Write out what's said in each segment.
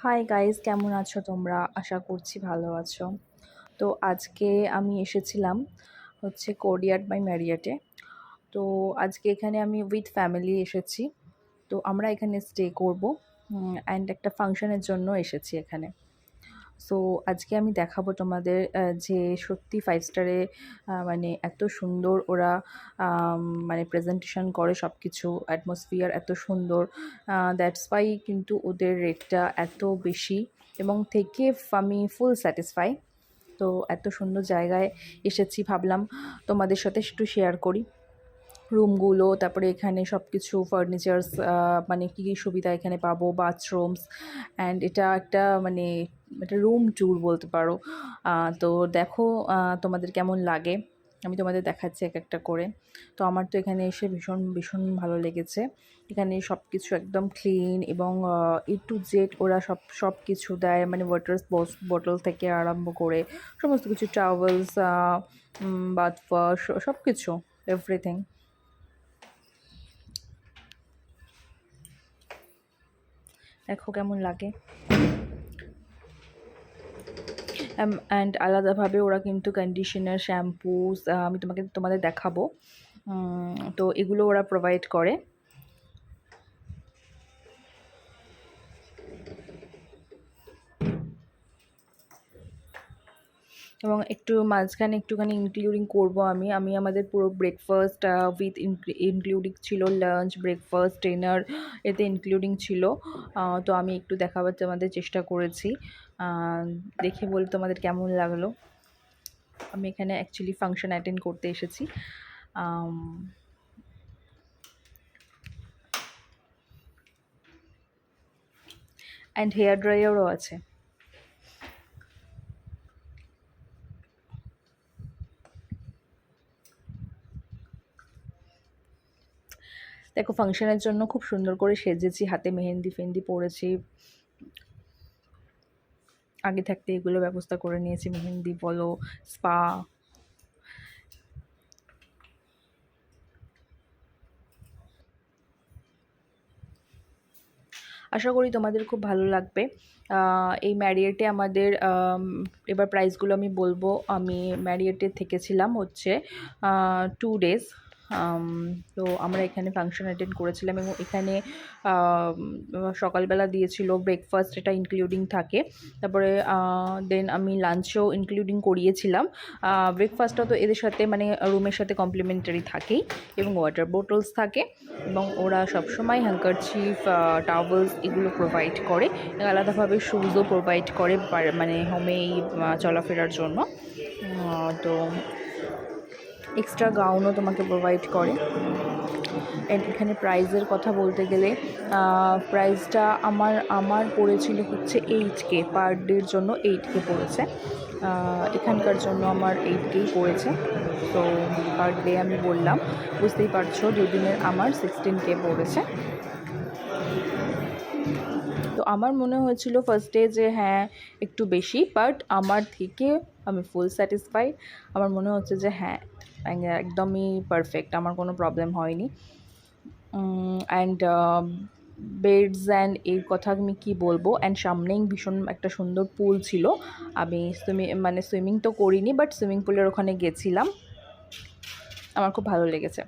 Hi guys, কেমন আছো তোমরা? আশা করছি ভালো আছো। তো আজকে আমি এসেছিলাম কোরিয়াট বাই ম্যারিয়েটে। তো আজকে এখানে আমি উইথ ফ্যামিলি এসেছি। তো আমরা এখানে স্টে করব অ্যান্ড একটা ফাংশনের জন্য এসেছি এখানে। সো আজকে আমি দেখাবো তোমাদের যে সত্যি 5 স্টারে মানে এত সুন্দর ওরা মানে প্রেজেন্টেশন করে, সব কিছু অ্যাটমসফিয়ার এত সুন্দর। দ্যাটস ওয়াই কিন্তু ওদের রেটটা এত বেশি এবং থেকে আমি ফুল স্যাটিসফাই। তো এত সুন্দর জায়গায় এসেছি, ভাবলাম তোমাদের সাথে একটু শেয়ার করি রুমগুলো, তারপরে এখানে সব কিছু ফার্নিচার্স, মানে কী কী সুবিধা এখানে পাবো, বাথরুমস। অ্যান্ড এটা একটা মানে একটা রুম ট্যুর বলতে পারো। তো দেখো তোমাদের কেমন লাগে, আমি তোমাদের দেখাচ্ছি এক একটা করে। তো আমার তো এখানে এসে ভীষণ ভীষণ ভালো লেগেছে। এখানে সব কিছু একদম ক্লিন এবং A to Z ওরা সব কিছু দেয়, মানে ওয়াটার বটল থেকে আরম্ভ করে সমস্ত কিছু, টাওয়েলস, বাথ ওয়াশ, সব কিছু, এভরিথিং। দেখো কেমন লাগে। অ্যান্ড আলাদাভাবে ওরা কিন্তু কন্ডিশনার, শ্যাম্পুস আমি তোমাদের দেখাবো। তো এগুলো ওরা প্রোভাইড করে। এবং একটু মাঝখানে একটুখানি ইনক্লুডিং করব আমি আমাদের পুরো ব্রেকফাস্ট উইথ ইনক্লুডিং ছিল, লাঞ্চ, ব্রেকফাস্ট, ডিনার এতে ইনক্লুডিং ছিল। তো আমি একটু দেখাবার তোমাদের চেষ্টা করেছি, দেখে বলে তোমাদের কেমন লাগলো। আমি এখানে অ্যাকচুয়ালি ফাংশন অ্যাটেন্ড করতে এসেছি। অ্যান্ড হেয়ার ড্রায়ারও আছে। দেখো ফাংশনের জন্য খুব সুন্দর করে সেজেছি, হাতে মেহেন্দি ফেন্দি পরেছি, আগে থাকতে এগুলো ব্যবস্থা করে নিয়েছি, মেহেন্দি বলো, স্পা। আশা করি তোমাদের খুব ভালো লাগবে। এই ম্যারিয়েটে আমাদের এবার প্রাইসগুলো আমি বলবো। আমি ম্যারিয়েটে থেকেছিলাম 2 ডেজ। তো আমরা এখানে ফাংশন অ্যাটেন্ড করেছিলাম এবং এখানে সকালবেলা দিয়েছিল ব্রেকফাস্ট, এটা ইনক্লুডিং থাকে। তারপরে দেন আমি লাঞ্চও ইনক্লুডিং করিয়েছিলাম। ব্রেকফাস্টটা তো এদের সাথে মানে রুমের সাথে কমপ্লিমেন্টারি থাকেই, এবং ওয়াটার বোটলস থাকে, এবং ওরা সবসময় হ্যাঙ্কারচিফ, টাওয়েলস এগুলো প্রোভাইড করে। আলাদাভাবে শ্যুজও প্রোভাইড করে মানে হোমেই চলাফেরার জন্য। তো এক্সট্রা গাউনও তোমাকে প্রোভাইড করে। অ্যান্ড এখানে প্রাইজের কথা বলতে গেলে প্রাইসটা আমার পড়েছিল 8K পার ডের জন্য, 8K পড়েছে। এখানকার জন্য আমার 8Kই পড়েছে। তো পার ডে আমি বললাম, বুঝতেই পারছো, দুদিনের আমার 16K পড়েছে। তো আমার মনে হয়েছিল ফার্স্টে যে হ্যাঁ একটু বেশি, বাট আমার থেকে আমি ফুল স্যাটিসফাই। আমার মনে হচ্ছে যে হ্যাঁ একদমই পারফেক্ট, আমার কোনো প্রবলেম হয়নি। অ্যান্ড বেডস অ্যান্ড এর কথা আমি কী বলবো। অ্যান্ড সামনেই ভীষণ একটা সুন্দর পুল ছিল। আমি সুইমিং তো করিনি, বাট সুইমিং পুলের ওখানে গেছিলাম, আমার খুব ভালো লেগেছে।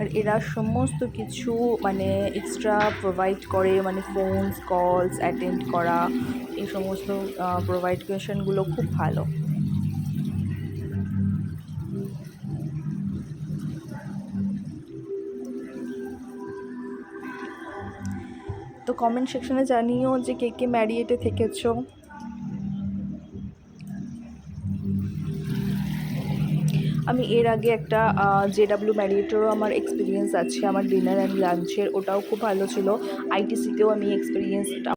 আর এরা সমস্ত কিছু মানে এক্সট্রা প্রোভাইড করে, মানে ফোনস কলস অ্যাটেন্ড করা, এই সমস্ত প্রোভাইডেশনগুলো খুব ভালো। তো কমেন্ট সেকশনে জানিও যে কে কে ম্যারিয়েটে থেকেছো। আমি এর আগে একটা JW ম্যারিয়েটেরও আমার এক্সপিরিয়েন্স আছে, আমার ডিনার অ্যান্ড লাঞ্চের, ওটাও খুব ভালো ছিল। ITC-তেও আমি এক্সপিরিয়েন্সটা